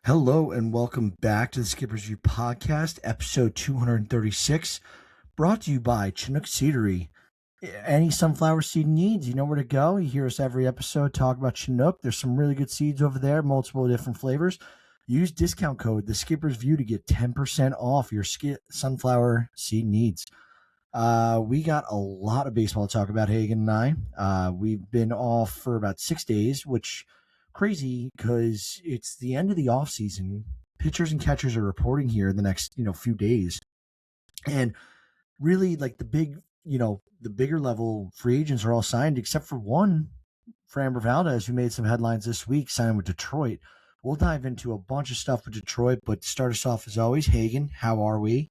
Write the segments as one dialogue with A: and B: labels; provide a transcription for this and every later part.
A: Hello and welcome back to the Skipper's View Podcast, episode 236, brought to you by Chinook Seedery. Any sunflower seed needs, you know where to go. You hear us every episode talk about Chinook. There's some really good seeds over there, multiple different flavors. Use discount code, the Skipper's View, to get 10% off your sunflower seed needs. We got a lot of baseball to talk about, Hagen and I. We've been off for about 6 days, which crazy because it's the end of the off season. Pitchers and catchers are reporting here in the next few days, and really like the bigger level free agents are all signed except for one, Framber Valdez, who made some headlines this week, signed with Detroit. We'll dive into a bunch of stuff with Detroit, but to start us off as always, Hagen, how are we?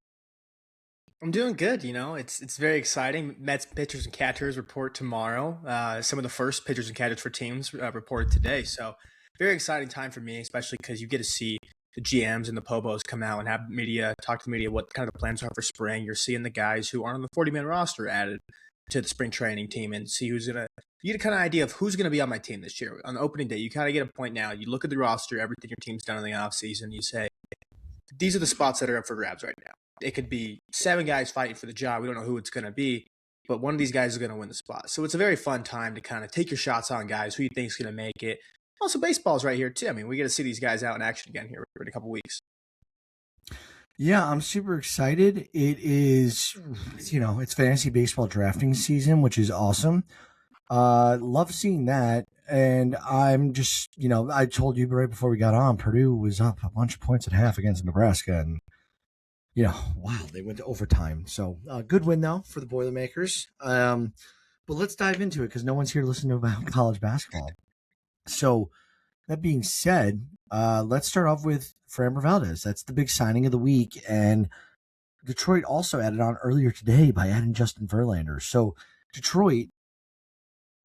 B: I'm doing good. It's very exciting. Mets pitchers and catchers report tomorrow. Some of the first pitchers and catchers for teams reported today. So very exciting time for me, especially because you get to see the GMs and the Pobos come out and have talk to the media what kind of the plans are for spring. You're seeing the guys who aren't on the 40-man roster added to the spring training team and see you get a kind of idea of who's going to be on my team this year. On the opening day, you kind of get a point now. You look at the roster, everything your team's done in the offseason, you say, these are the spots that are up for grabs right now. It could be 7 guys fighting for the job. We don't know who it's going to be, but one of these guys is going to win the spot. So it's a very fun time to kind of take your shots on guys who you think is going to make it. Also, baseball's right here, too. I mean, we get to see these guys out in action again here in a couple weeks.
A: Yeah, I'm super excited. It is, it's fantasy baseball drafting season, which is awesome. Love seeing that. And I'm just, I told you right before we got on, Purdue was up a bunch of points at half against Nebraska. And wow, they went to overtime. So good win, though, for the Boilermakers. But let's dive into it because no one's here listening about college basketball. So that being said, let's start off with Framber Valdez. That's the big signing of the week. And Detroit also added on earlier today by adding Justin Verlander. So Detroit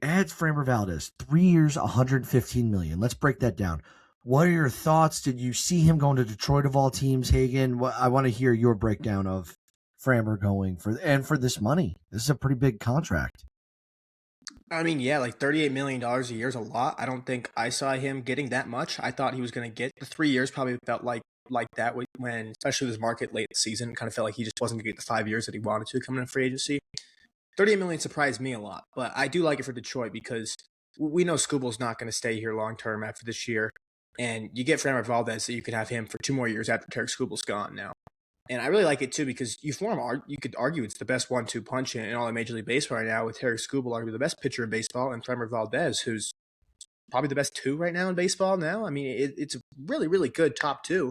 A: adds Framber Valdez, 3 years, $115 million. Let's break that down. What are your thoughts? Did you see him going to Detroit of all teams, Hagen? I want to hear your breakdown of Framber going for this money. This is a pretty big contract.
B: I mean, yeah, like $38 million a year is a lot. I don't think I saw him getting that much. I thought he was going to get the 3 years. Probably felt like that when, especially this market late season, kind of felt like he just wasn't going to get the 5 years that he wanted to coming in free agency. $38 million surprised me a lot, but I do like it for Detroit because we know Skubal's not going to stay here long term after this year. And you get Framber Valdez, so you could have him for 2 more years after Tarik Skubal's gone now. And I really like it, too, because you could argue it's the best 1-2 punch in all of Major League Baseball right now with Tarik Skubal, arguably the best pitcher in baseball, and Framber Valdez, who's probably the best 2 right now in baseball now. I mean, it's a really, really good top 2.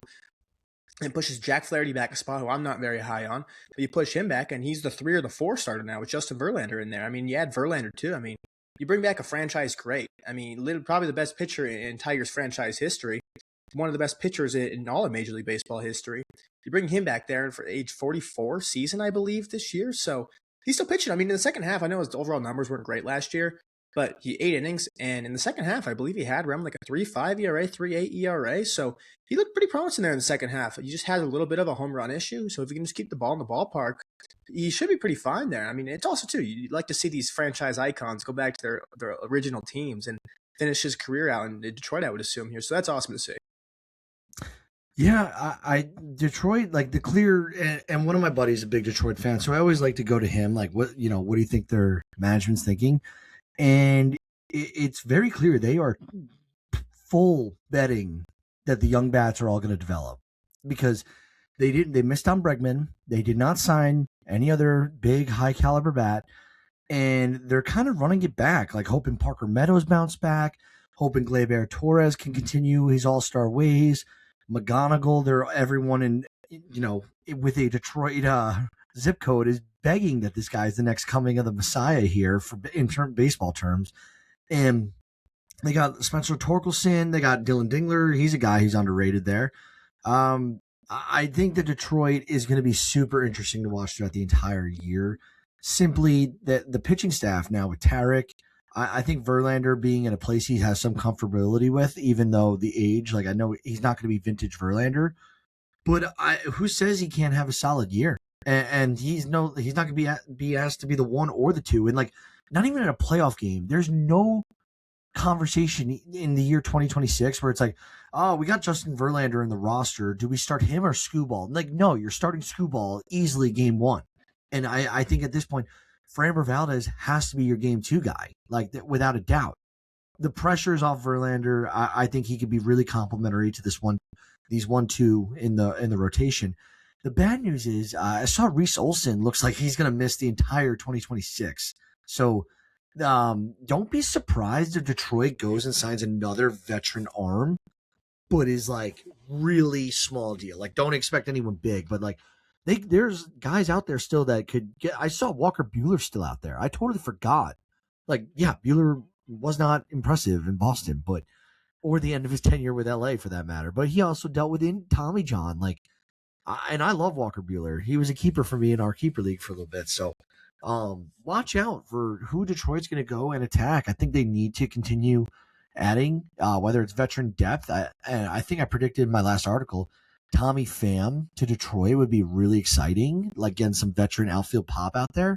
B: And pushes Jack Flaherty back a spot, who I'm not very high on. But you push him back, and he's the 3 or the 4 starter now with Justin Verlander in there. I mean, you add Verlander, too. I mean, you bring back a franchise great. I mean, probably the best pitcher in Tigers franchise history. One of the best pitchers in all of Major League Baseball history. You bring him back there for age 44 season, I believe, this year. So he's still pitching. I mean, in the second half, I know his overall numbers weren't great last year, but he 8 innings. And in the second half, I believe he had around like a 3.5 ERA, 3.8 ERA. So he looked pretty promising there in the second half. He just has a little bit of a home run issue. So if he can just keep the ball in the ballpark, he should be pretty fine there. I mean, it's also, too, you'd like to see these franchise icons go back to their original teams and finish his career out in Detroit, I would assume here. So that's awesome to see.
A: Yeah, I Detroit, like the clear, and one of my buddies is a big Detroit fan, so I always like to go to him, like, what do you think their management's thinking? And it's very clear they are full betting that the young bats are all going to develop because they missed on Bregman. They did not sign any other big high caliber bat, and they're kind of running it back, like hoping Parker Meadows bounce back, hoping Gleyber Torres can continue his all-star ways. McGonigal, everyone in, with a Detroit zip code is begging that this guy's the next coming of the Messiah here in baseball terms. And they got Spencer Torkelson, they got Dylan Dingler. He's a guy who's underrated there. I think that Detroit is going to be super interesting to watch throughout the entire year. Simply that the pitching staff now with Tarik, I think Verlander being in a place he has some comfortability with, even though the age, like I know he's not going to be vintage Verlander, but who says he can't have a solid year? And he's not going to be asked to be the 1 or the 2, and like not even in a playoff game. There's no conversation in the year 2026 where it's like, oh, we got Justin Verlander in the roster. Do we start him or Skubal? Like, no, you're starting Skubal easily game one. And I think at this point, Framber Valdez has to be your game two guy, like without a doubt. The pressure is off Verlander. I think he could be really complimentary to these 1-2 in the rotation. The bad news is I saw Reese Olson looks like he's going to miss the entire 2026. So don't be surprised if Detroit goes and signs another veteran arm, but is like really small deal. Like don't expect anyone big, but like there's guys out there still that could get. I saw Walker Buehler still out there. I totally forgot. Like yeah, Buehler was not impressive in Boston, but or the end of his tenure with LA for that matter. But he also dealt with Tommy John. Like and I love Walker Buehler. He was a keeper for me in our keeper league for a little bit. So watch out for who Detroit's going to go and attack. I think they need to continue adding, whether it's veteran depth. And I think I predicted in my last article, Tommy Pham to Detroit would be really exciting, like getting some veteran outfield pop out there.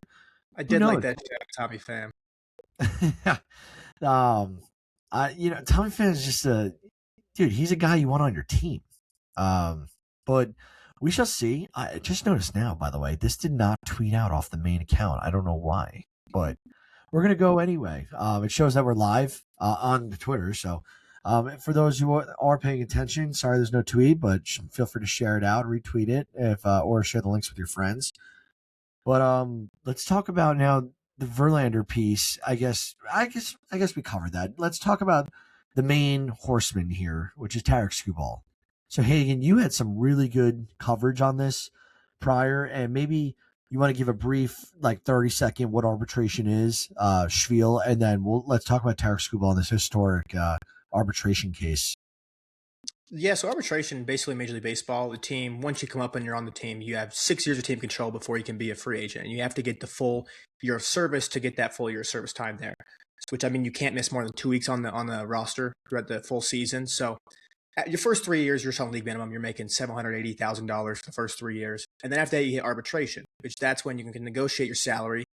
B: I did like that Tommy Pham.
A: Tommy Pham is just dude. He's a guy you want on your team. But we shall see. I just noticed now, by the way, this did not tweet out off the main account. I don't know why, but we're going to go anyway. It shows that we're live on the Twitter. So for those who are paying attention, sorry there's no tweet, but feel free to share it out, retweet it, or share the links with your friends. But let's talk about now the Verlander piece. I guess we covered that. Let's talk about the main horseman here, which is Tarik Skubal. So, Hagen, you had some really good coverage on this prior, and maybe you want to give a brief, 30-second what arbitration is, spiel, and then let's talk about Tarik Skubal in this historic arbitration case.
B: Yeah, so arbitration, basically Major League Baseball, the team, once you come up and you're on the team, you have 6 years of team control before you can be a free agent. And you have to get the full year of service to get that full year of service time there, which, I mean, you can't miss more than 2 weeks on the roster throughout the full season. So at your first 3 years, you're selling league minimum. You're making $780,000 for the first 3 years. And then after that, you hit arbitration, which that's when you can negotiate your salary.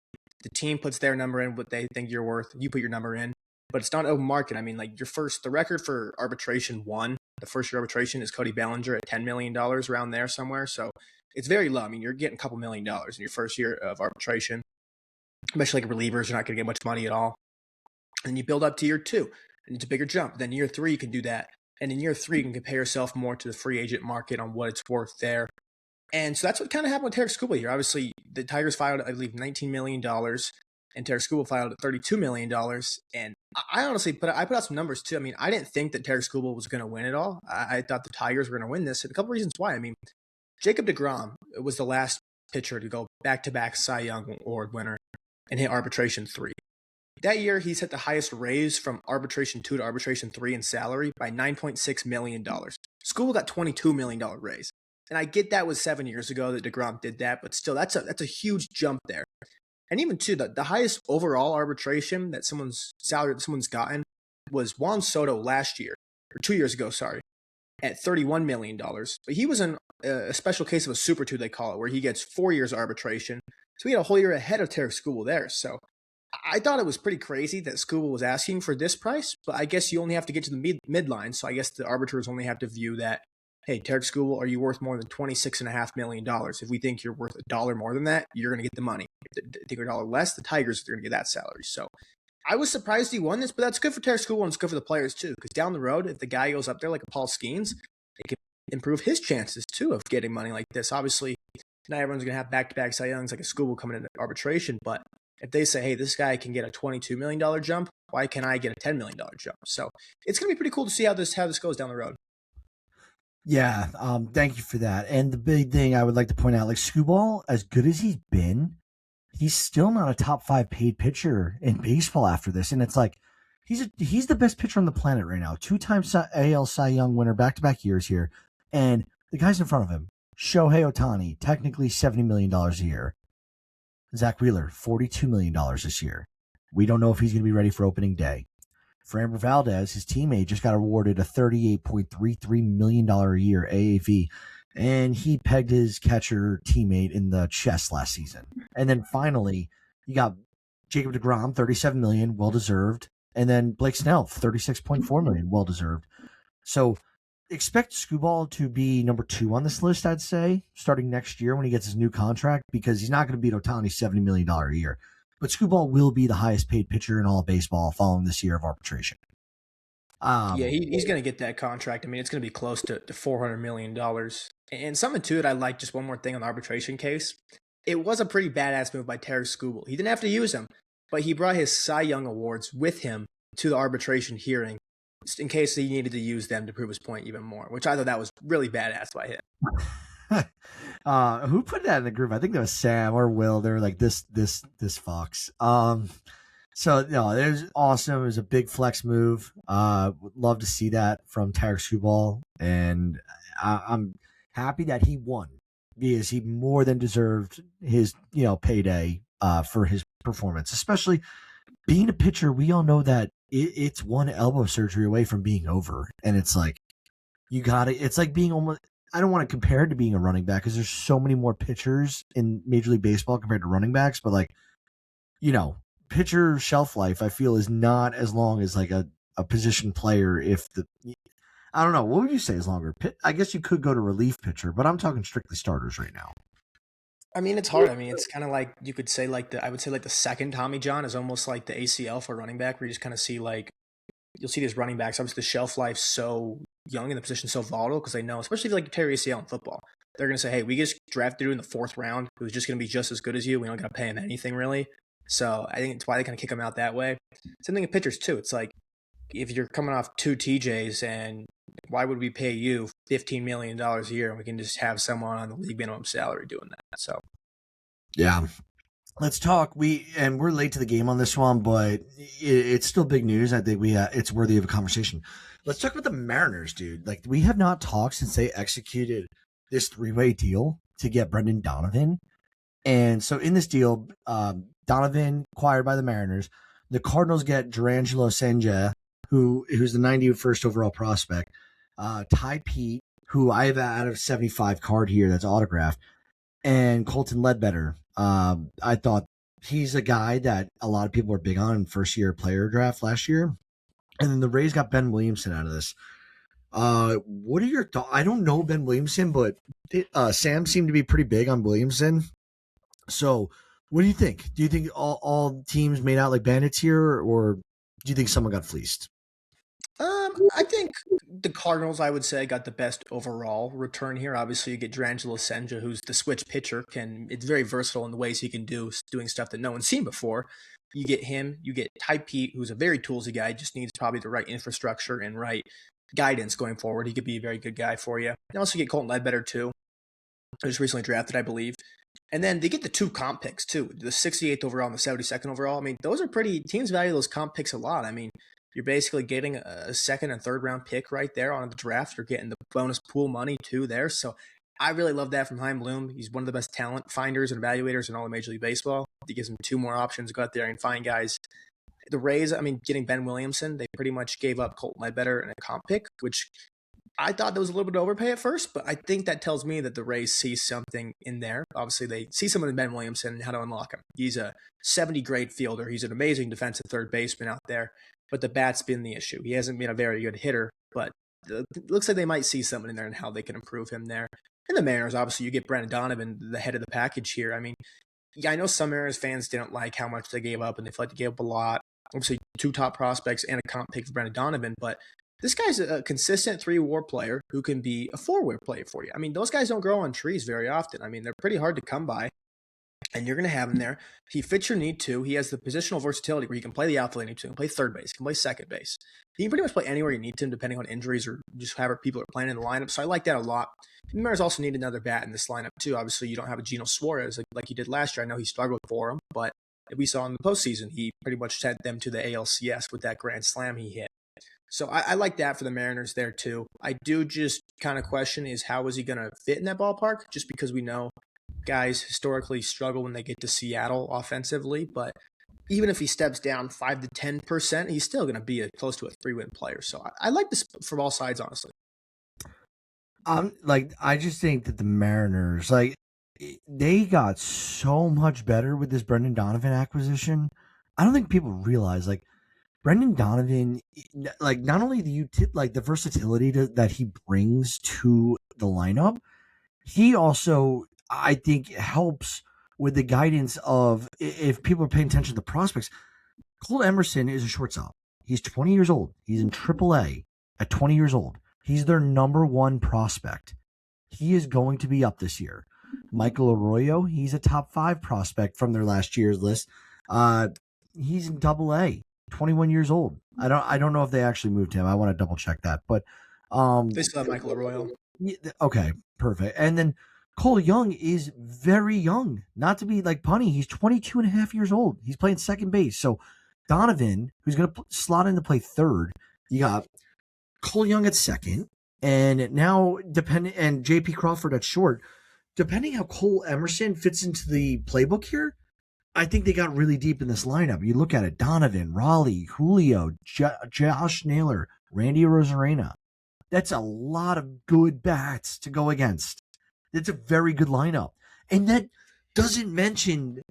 B: The team puts their number in, what they think you're worth. You put your number in. But it's not open market. I mean, the record for arbitration the first year arbitration is Cody Bellinger at $10 million around there somewhere. So it's very low. I mean, you're getting a couple $1 million in your first year of arbitration, especially relievers. You're not going to get much money at all. And you build up to year 2, and it's a bigger jump. Then year 3, you can do that. And in year 3, you can compare yourself more to the free agent market on what it's worth there. And so that's what kind of happened with Tarik Skubal here. Obviously, the Tigers filed, I believe, $19 million, and Tarik Skubal filed at $32 million. And I honestly put out some numbers too. I mean, I didn't think that Tarik Skubal was going to win it all. I thought the Tigers were going to win this. And a couple reasons why. I mean, Jacob deGrom was the last pitcher to go back-to-back Cy Young Award winner and hit arbitration 3. That year, he's hit the highest raise from arbitration 2 to arbitration 3 in salary by $9.6 million. Skubal got $22 million raise. And I get that was 7 years ago that deGrom did that, but still, that's a huge jump there. And even too, the highest overall arbitration that someone's gotten was Juan Soto last year, or 2 years ago, at $31 million. But he was in a special case of a Super 2, they call it, where he gets 4 years arbitration. So he had a whole year ahead of Tarik Skubal there. So I thought it was pretty crazy that Skubal was asking for this price, but I guess you only have to get to the midline. So I guess the arbiters only have to view that, hey, Tarik Skubal, are you worth more than $26.5 million? If we think you're worth $1 more than that, you're going to get the money. If they think you're $1 less, the Tigers are going to get that salary. So I was surprised he won this, but that's good for Tarik Skubal and it's good for the players too, because down the road, if the guy goes up there like a Paul Skeens, it can improve his chances too of getting money like this. Obviously, not everyone's going to have back-to-back Cy Youngs like a Skubal coming into arbitration, but if they say, hey, this guy can get a $22 million jump, why can't I get a $10 million jump? So it's going to be pretty cool to see how this goes down the road.
A: Yeah, thank you for that. And the big thing I would like to point out, Skubal, as good as he's been, he's still not a top 5 paid pitcher in baseball after this. And it's like, he's the best pitcher on the planet right now. 2-time AL Cy Young winner, back-to-back years here. And the guys in front of him, Shohei Ohtani, technically $70 million a year. Zach Wheeler, $42 million this year. We don't know if he's going to be ready for opening day. Framber Valdez, his teammate, just got awarded a $38.33 million a year AAV, and he pegged his catcher teammate in the chest last season. And then finally, you got Jacob deGrom, $37 million, well-deserved, and then Blake Snell, $36.4 million, well-deserved. So expect Skubal to be number 2 on this list, I'd say, starting next year when he gets his new contract, because he's not going to beat Ohtani's $70 million a year. But Skubal will be the highest paid pitcher in all of baseball following this year of arbitration.
B: Yeah, he's going to get that contract. I mean, it's going to be close to $400 million. And something to it, I like just one more thing on the arbitration case. It was a pretty badass move by Tarik Skubal. He didn't have to use him, but he brought his Cy Young awards with him to the arbitration hearing in case he needed to use them to prove his point even more, which I thought that was really badass by
A: him. Who put that in the group? I think that was Sam or Will. They were like, this Fox. So no, it was awesome. It was a big flex move. Would love to see that from Tarik Skubal, and I'm happy that he won because he more than deserved his payday for his performance, especially being a pitcher. We all know that it's one elbow surgery away from being over, and it's like you got it. It's like being almost. I don't want to compare it to being a running back because there's so many more pitchers in Major League Baseball compared to running backs, but like pitcher shelf life, I feel, is not as long as like a position player. I don't know, what would you say is longer? I guess you could go to relief pitcher, but I'm talking strictly starters right now.
B: I mean, it's hard. I mean, it's kind of like you could say I would say the second Tommy John is almost like the ACL for running back, where you just kind of see you'll see these running backs. Obviously, the shelf life so young and the position so volatile because they know, especially if you tear ACL in football, they're going to say, hey, we just drafted you in the 4th round who's just going to be just as good as you. We don't got to pay him anything really. So I think it's why they kind of kick him out that way. Same thing in pitchers too. It's like if you're coming off 2 TJs, and why would we pay you $15 million a year and we can just have someone on the league minimum salary doing that? So
A: yeah, let's talk. We're late to the game on this one, but it's still big news. I think it's worthy of a conversation. Let's talk about the Mariners, dude. Like, we have not talked since they executed this 3-way deal to get Brendan Donovan. And so in this deal, Donovan acquired by the Mariners. The Cardinals get Durangelo Senja, who's the 91st overall prospect. Ty Pete, who I have out of 75 card here that's autographed, and Colton Ledbetter. I thought he's a guy that a lot of people are big on in first-year player draft last year. And then the Rays got Ben Williamson out of this. What are your thoughts? I don't know Ben Williamson, but Sam seemed to be pretty big on Williamson. So what do you think? Do you think all teams made out like bandits here, or do you think someone got fleeced?
B: I think the Cardinals, I would say, got the best overall return here. Obviously, you get Durangelo Senja, who's the switch pitcher. It's very versatile in the ways he can doing stuff that no one's seen before. You get him. You get Ty Pete, who's a very toolsy guy. Just needs probably the right infrastructure and right guidance going forward. He could be a very good guy for you. You also get Colton Ledbetter, too. He was recently drafted, I believe. And then they get the 2 comp picks, too. The 68th overall and the 72nd overall. I mean, those are teams value those comp picks a lot. I mean, you're basically getting a 2nd and 3rd round pick right there on the draft. You're getting the bonus pool money, too, there. So I really love that from Chaim Bloom. He's one of the best talent finders and evaluators in all of Major League Baseball. He gives him 2 more options to go out there and find guys. The Rays, I mean, getting Ben Williamson, they pretty much gave up Colton Ledbetter and a comp pick, which I thought that was a little bit overpay at first, but I think that tells me that the Rays see something in there. Obviously, they see someone in Ben Williamson and how to unlock him. He's a 70-grade fielder. He's an amazing defensive third baseman out there, but the bat's been the issue. He hasn't been a very good hitter, but it looks like they might see something in there and how they can improve him there. And the Mariners, obviously, you get Brendan Donovan, the head of the package here. I mean, yeah, I know some Mariners fans didn't like how much they gave up, and they felt like they gave up a lot. Obviously, 2 top prospects and a comp pick for Brendan Donovan, but this guy's a consistent 3-WAR player who can be a 4-WAR player for you. I mean, those guys don't grow on trees very often. I mean, they're pretty hard to come by, and you're going to have him there. He fits your need too. He has the positional versatility where he can play the outfield you need to. He can play third base. He can play second base. He can pretty much play anywhere you need to, depending on injuries or just however people are playing in the lineup. So I like that a lot. The Mariners also need another bat in this lineup too. Obviously, you don't have a Geno Suarez like you did last year. I know he struggled for him, but we saw in the postseason, he pretty much sent them to the ALCS with that grand slam he hit. So I like that for the Mariners there too. I do just kind of question is how is he going to fit in that ballpark, just because we know guys historically struggle when they get to Seattle offensively. But even if he steps down 5 to 10%, he's still going to be close to a 3-win player. So I like this from all sides, honestly.
A: I just think that the Mariners, they got so much better with this Brendan Donovan acquisition. I don't think people realize, Brendan Donovan, like not only the versatility that he brings to the lineup, he also, I think, helps with the guidance of if people are paying attention to the prospects. Cole Emerson is a shortstop. He's 20 years old. He's in AAA at 20 years old. He's their number one prospect. He is going to be up this year. Michael Arroyo, he's a top 5 prospect from their last year's list. He's in AA, 21 years old. I don't know if they actually moved him. I want to double check that. But
B: they still have Michael Arroyo.
A: Okay, perfect. And then Cole Young is very young. Not to be like punny, he's 22 and a half years old. He's playing second base. So Donovan, who's going to slot in to play third, you got Cole Young at second, and now and JP Crawford at short. Depending how Cole Emerson fits into the playbook here, I think they got really deep in this lineup. You look at it: Donovan, Raleigh, Julio, Josh Naylor, Randy Rosarena. That's a lot of good bats to go against. It's a very good lineup, and that doesn't mention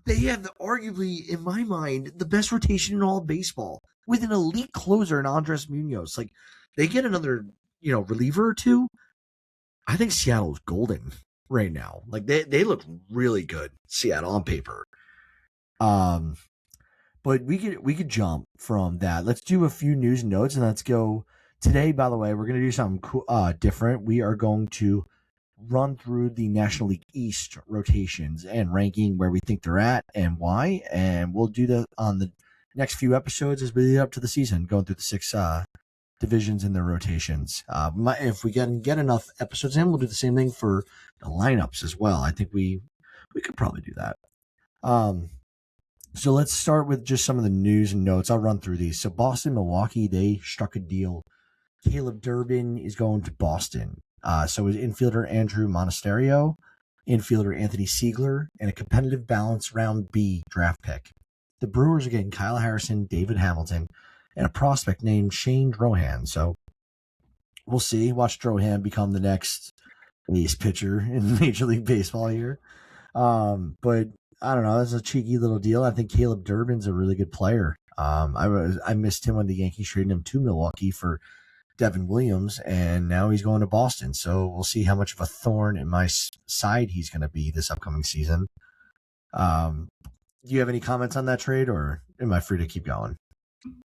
A: they have arguably, in my mind, the best rotation in all of baseball with an elite closer in Andres Munoz. Like, they get another, reliever or two. I think Seattle's golden right now. Like, they look really good, Seattle, on paper. But we could jump from that. Let's do a few news and notes, and let's go today. By the way, we're going to do something cool, different. We are going to run through the National League East rotations and ranking where we think they're at and why. And we'll do that on the next few episodes as we lead up to the season, going through the 6 divisions and their rotations. If we can get enough episodes in, we'll do the same thing for the lineups as well. I think we could probably do that. So let's start with just some of the news and notes. I'll run through these. So Boston, Milwaukee, they struck a deal. Caleb Durbin is going to Boston. So is infielder Andrew Monasterio, infielder Anthony Siegler, and a competitive balance round B draft pick. The Brewers are getting Kyle Harrison, David Hamilton, and a prospect named Shane Drohan. So we'll see. Watch Drohan become the next ace pitcher in Major League Baseball here. But I don't know. That's a cheeky little deal. I think Caleb Durbin's a really good player. I missed him when the Yankees traded him to Milwaukee for Devin Williams, and now he's going to Boston. So we'll see how much of a thorn in my side he's going to be this upcoming season. Do you have any comments on that trade, or am I free to keep going?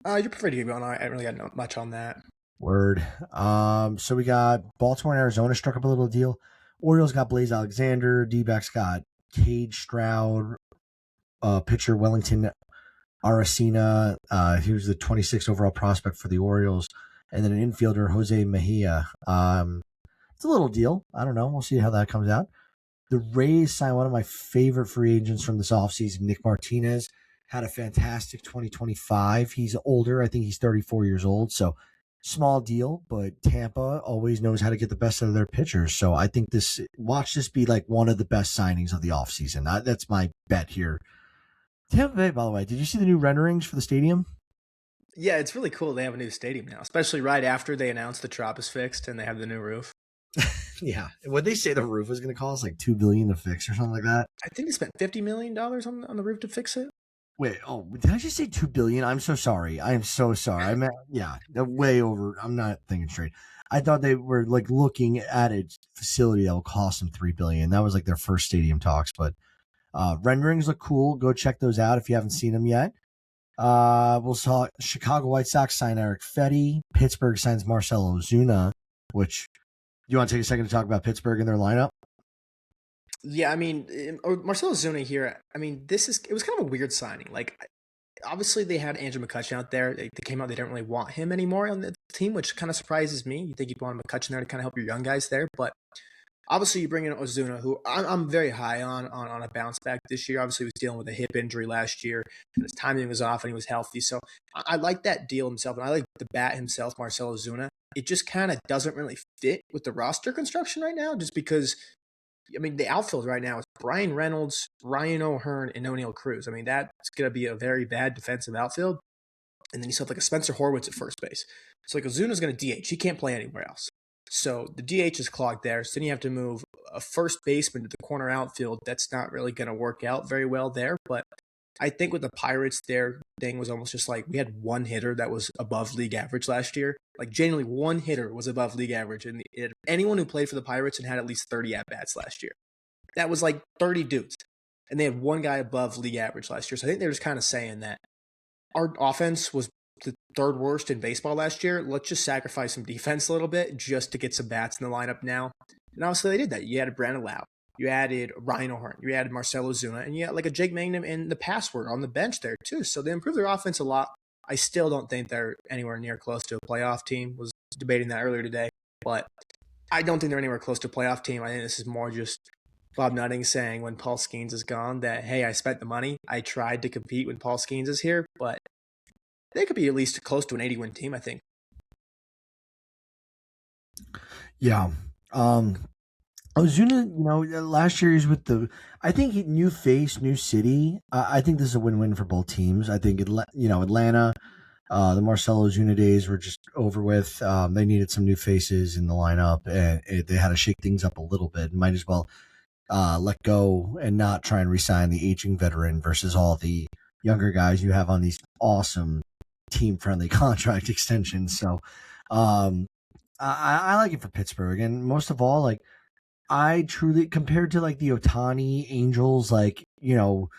B: You're free to keep going. I haven't really got much on that.
A: Word. So we got Baltimore and Arizona struck up a little deal. Orioles got Blaze Alexander. D-backs got Cage Stroud. Pitcher Wellington Aracena. He was the 26th overall prospect for the Orioles. And then an infielder, Jose Mejia. It's a little deal. I don't know. We'll see how that comes out. The Rays signed one of my favorite free agents from this offseason, Nick Martinez. Had a fantastic 2025. He's older. I think he's 34 years old. So small deal, but Tampa always knows how to get the best out of their pitchers. So I think watch this be like one of the best signings of the offseason. That's my bet here. Tampa Bay, by the way, did you see the new renderings for the stadium?
B: Yeah, it's really cool they have a new stadium now, especially right after they announced the Trop is fixed and they have the new roof.
A: Yeah. What they say the roof was going to cost like $2 billion to fix or something like that.
B: I think they spent $50 million on the roof to fix it.
A: Wait, did I just say $2 billion? I'm so sorry. I am so sorry. I meant, yeah, way over. I'm not thinking straight. I thought they were like looking at a facility that will cost them $3 billion. That was like their first stadium talks, but renderings look cool. Go check those out if you haven't seen them yet. We'll saw Chicago White Sox sign Eric Fetty. Pittsburgh signs Marcell Ozuna, which you want to take a second to talk about Pittsburgh and their lineup?
B: Yeah, I mean, Marcell Ozuna here, I mean, it was kind of a weird signing. Like, obviously they had Andrew McCutchen out there. They came out, they didn't really want him anymore on the team, which kind of surprises me. You think you'd want McCutchen there to kind of help your young guys there, but obviously you bring in Ozuna, who I'm very high on a bounce back this year. Obviously he was dealing with a hip injury last year, and his timing was off, and he was healthy. So I like that deal himself, and I like the bat himself, Marcell Ozuna. It just kind of doesn't really fit with the roster construction right now, just because, I mean, the outfield right now is Brian Reynolds, Ryan O'Hearn, and O'Neill Cruz. I mean, that's going to be a very bad defensive outfield. And then you still have like a Spencer Horwitz at first base. So like Ozuna's going to DH. He can't play anywhere else. So the DH is clogged there. So then you have to move a first baseman to the corner outfield. That's not really going to work out very well there. But I think with the Pirates, they're thing was almost just like we had one hitter that was above league average last year. Like genuinely, one hitter was above league average, and anyone who played for the Pirates and had at least 30 at bats last year, that was like 30 dudes, and they had one guy above league average last year. So I think they're just kind of saying that our offense was the third worst in baseball last year. Let's just sacrifice some defense a little bit just to get some bats in the lineup now. And obviously they did that. You added Brandon Lau, you added Ryan O'Hearn, you added Marcell Ozuna, and you had like a Jake Mangum and the password on the bench there too. So they improved their offense a lot. I still don't think they're anywhere near close to a playoff team. Was debating that earlier today, but I don't think they're anywhere close to a playoff team. I think this is more just Bob Nutting saying when Paul Skeens is gone that, hey, I spent the money. I tried to compete when Paul Skeens is here, but they could be at least close to an 80-win team, I think.
A: Yeah. Ozuna, last year he's with I think new face, new city. I think this is a win-win for both teams. I think, Atlanta, the Marcell Ozuna days were just over with. They needed some new faces in the lineup, and they had to shake things up a little bit. Might as well let go and not try and re-sign the aging veteran versus all the younger guys you have on these awesome team-friendly contract extensions. So I like it for Pittsburgh, and most of all, like, I truly, compared to like the Otani Angels, like, we'll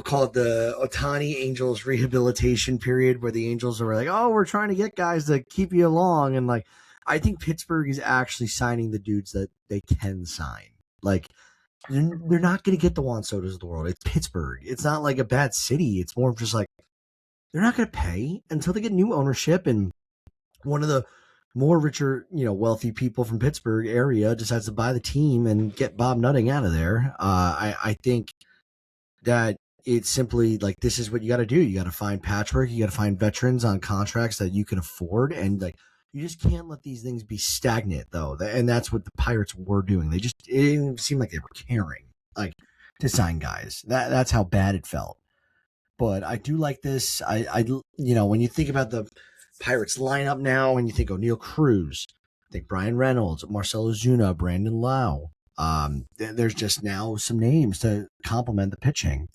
A: call it the Otani Angels rehabilitation period, where the Angels are like, oh, we're trying to get guys to keep you along, and like, I think Pittsburgh is actually signing the dudes that they can sign. Like, they're not going to get the Juan Sotos of the world. It's Pittsburgh. It's not like a bad city. It's more of just like, they're not going to pay until they get new ownership, and one of the more richer, wealthy people from Pittsburgh area decides to buy the team and get Bob Nutting out of there. I think that it's simply like, this is what you got to do. You got to find patchwork. You got to find veterans on contracts that you can afford. And like, you just can't let these things be stagnant, though. And that's what the Pirates were doing. It didn't seem like they were caring, like, to sign guys. That's how bad it felt. But I do like this. I when you think about the Pirates lineup now, and you think O'Neal Cruz, think Brian Reynolds, Marcell Ozuna, Brandon Lau. There's just now some names to complement the pitching.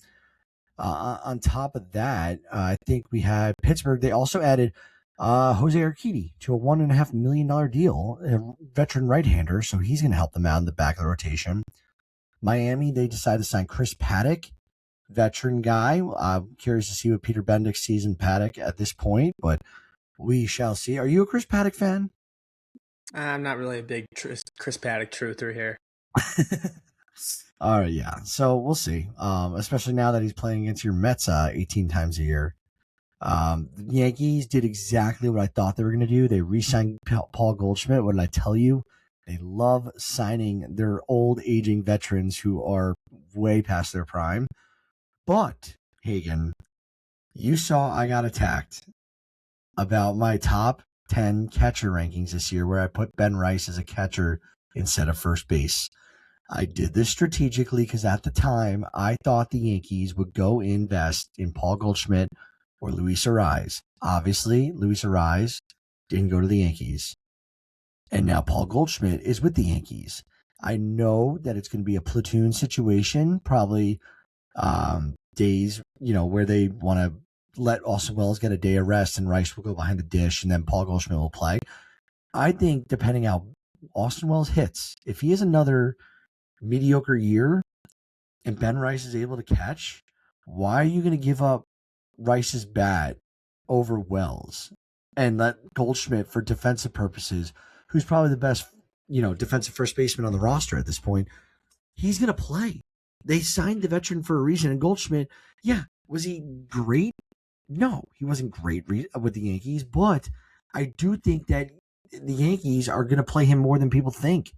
A: On top of that, I think we had Pittsburgh. They also added Jose Urquidy to a $1.5 million deal, a veteran right-hander, so he's going to help them out in the back of the rotation. Miami, they decided to sign Chris Paddock, veteran guy. I'm curious to see what Peter Bendick sees in Paddock at this point, but we shall see. Are you a Chris Paddock fan?
B: I'm not really a big Chris Paddock truther here.
A: All right, yeah. So we'll see. Especially now that he's playing against your Mets 18 times a year. The Yankees did exactly what I thought they were going to do. They re-signed Paul Goldschmidt. What did I tell you? They love signing their old aging veterans who are way past their prime. But, Hagen, you saw I got attacked about my top 10 catcher rankings this year, where I put Ben Rice as a catcher instead of first base. I did this strategically because at the time I thought the Yankees would go invest in Paul Goldschmidt or Luis Ariz. Obviously, Luis Ariz didn't go to the Yankees. And now Paul Goldschmidt is with the Yankees. I know that it's going to be a platoon situation, probably days, where they want to let Austin Wells get a day of rest and Rice will go behind the dish and then Paul Goldschmidt will play. I think depending how Austin Wells hits, if he has another mediocre year and Ben Rice is able to catch, why are you going to give up Rice's bat over Wells and let Goldschmidt, for defensive purposes, who's probably the best, defensive first baseman on the roster at this point, he's going to play. They signed the veteran for a reason. And Goldschmidt, yeah, was he great? No, he wasn't great with the Yankees, but I do think that the Yankees are going to play him more than people think.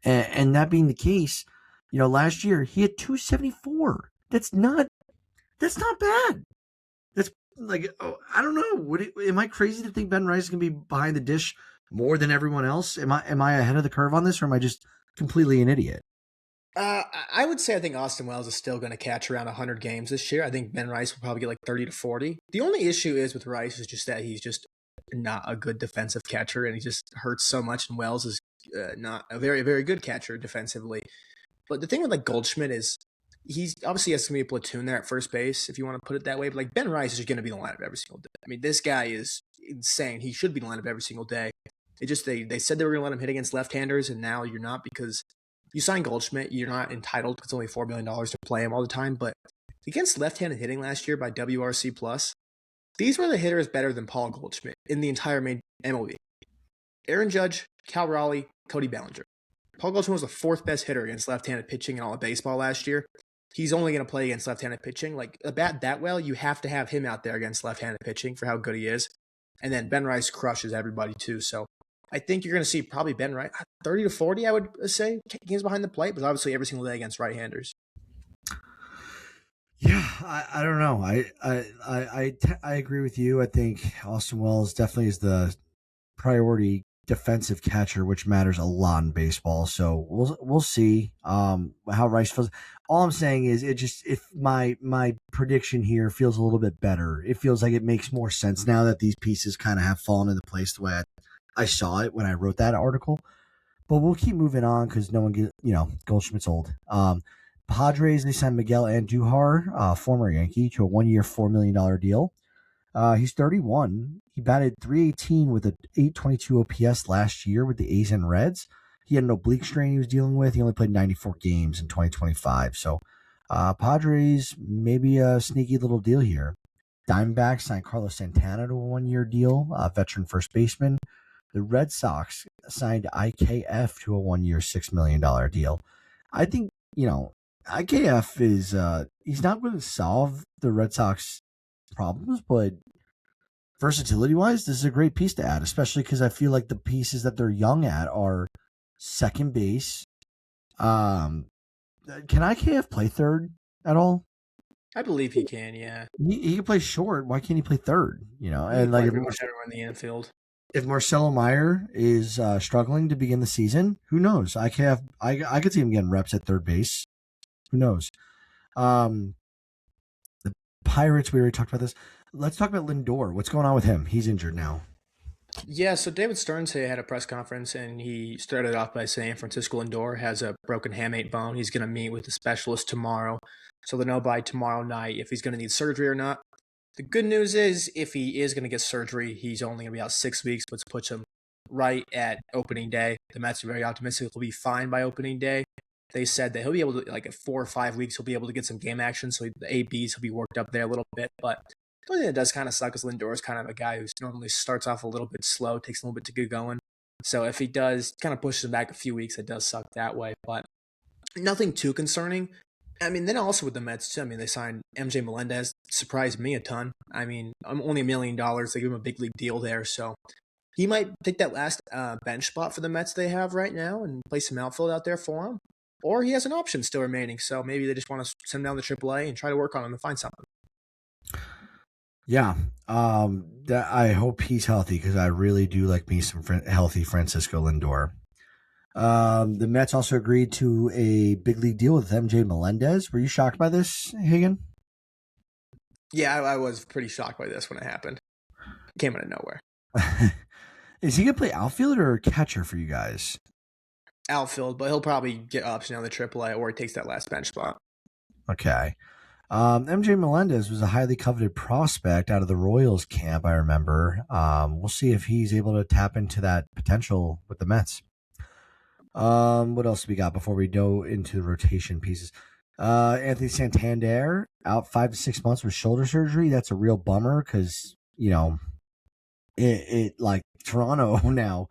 A: And that being the case, last year he had 274. That's not bad. That's like, I don't know. Am I crazy to think Ben Rice is going to be behind the dish more than everyone else? Am I ahead of the curve on this, or am I just completely an idiot?
B: I would say I think Austin Wells is still going to catch around 100 games this year. I think Ben Rice will probably get like 30 to 40. The only issue is with Rice is just that he's just not a good defensive catcher, and he just hurts so much. And Wells is not a very, very good catcher defensively. But the thing with like Goldschmidt is he's obviously has to be a platoon there at first base, if you want to put it that way. But like Ben Rice is going to be in the lineup every single day. I mean, this guy is insane. He should be in the lineup every single day. It just they said they were going to let him hit against left-handers, and now you're not because you signed Goldschmidt. You're not entitled because it's only $4 million to play him all the time. But against left-handed hitting last year by WRC plus, these were the hitters better than Paul Goldschmidt in the entire main MLB. Aaron Judge, Cal Raleigh, Cody Bellinger. Paul Goldschmidt was the fourth best hitter against left-handed pitching in all of baseball last year. He's only going to play against left-handed pitching. Like a bat that well, you have to have him out there against left-handed pitching for how good he is. And then Ben Rice crushes everybody too. So I think you're going to see probably Ben Rice 30 to 40, I would say, games behind the plate, but obviously every single day against right-handers.
A: Yeah, I don't know. I agree with you. I think Austin Wells definitely is the priority defensive catcher, which matters a lot in baseball. So we'll see how Rice feels. All I'm saying is if my prediction here feels a little bit better. It feels like it makes more sense now that these pieces kind of have fallen into place the way I saw it when I wrote that article. But we'll keep moving on because no one gets, Goldschmidt's old. Padres, they signed Miguel Andujar, former Yankee, to a 1-year, $4 million deal. He's 31. He batted .318 with a .822 OPS last year with the A's and Reds. He had an oblique strain he was dealing with. He only played 94 games in 2025. So, Padres, maybe a sneaky little deal here. Diamondbacks signed Carlos Santana to a 1-year deal, veteran first baseman. The Red Sox signed IKF to a 1-year, $6 million deal. I think, IKF is, he's not going to solve the Red Sox problems, but versatility-wise, this is a great piece to add, especially because I feel like the pieces that they're young at are second base. Can IKF play third at all?
B: I believe he can, yeah.
A: He can play short. Why can't he play third? And like
B: everyone in the infield.
A: If Marcelo Meyer is struggling to begin the season, who knows? IKF, I could see him getting reps at third base. Who knows? The Pirates, we already talked about this. Let's talk about Lindor. What's going on with him? He's injured now.
B: Yeah, so David Stern had a press conference, and he started off by saying Francisco Lindor has a broken hamate bone. He's going to meet with a specialist tomorrow, so they'll know by tomorrow night if he's going to need surgery or not. The good news is, if he is going to get surgery, he's only going to be out 6 weeks, which puts him right at opening day. The Mets are very optimistic he'll be fine by opening day. They said that he'll be able to, like, at 4 or 5 weeks, he'll be able to get some game action. So the ABs will be worked up there a little bit. But the only thing that does kind of suck is Lindor is kind of a guy who normally starts off a little bit slow, takes a little bit to get going. So if he does kind of pushes him back a few weeks, it does suck that way. But nothing too concerning. I mean, then also with the Mets, too. I mean, they signed MJ Melendez. Surprised me a ton. I mean, I'm only $1 million. They give him a big league deal there. So he might take that last bench spot for the Mets they have right now and play some outfield out there for him. Or he has an option still remaining, so maybe they just want to send him down to AAA and try to work on him and find something.
A: Yeah, I hope he's healthy because I really do like me some healthy Francisco Lindor. The Mets also agreed to a big league deal with MJ Melendez. Were you shocked by this, Hagen?
B: Yeah, I was pretty shocked by this when it happened. It came out of nowhere.
A: Is he going to play outfield or catcher for you guys?
B: Outfield, but he'll probably get option on the AAA or he takes that last bench spot.
A: Okay. MJ Melendez was a highly coveted prospect out of the Royals camp, I remember. We'll see if he's able to tap into that potential with the Mets. What else we got before we go into the rotation pieces? Anthony Santander out 5 to 6 months with shoulder surgery. That's a real bummer because, it like Toronto now,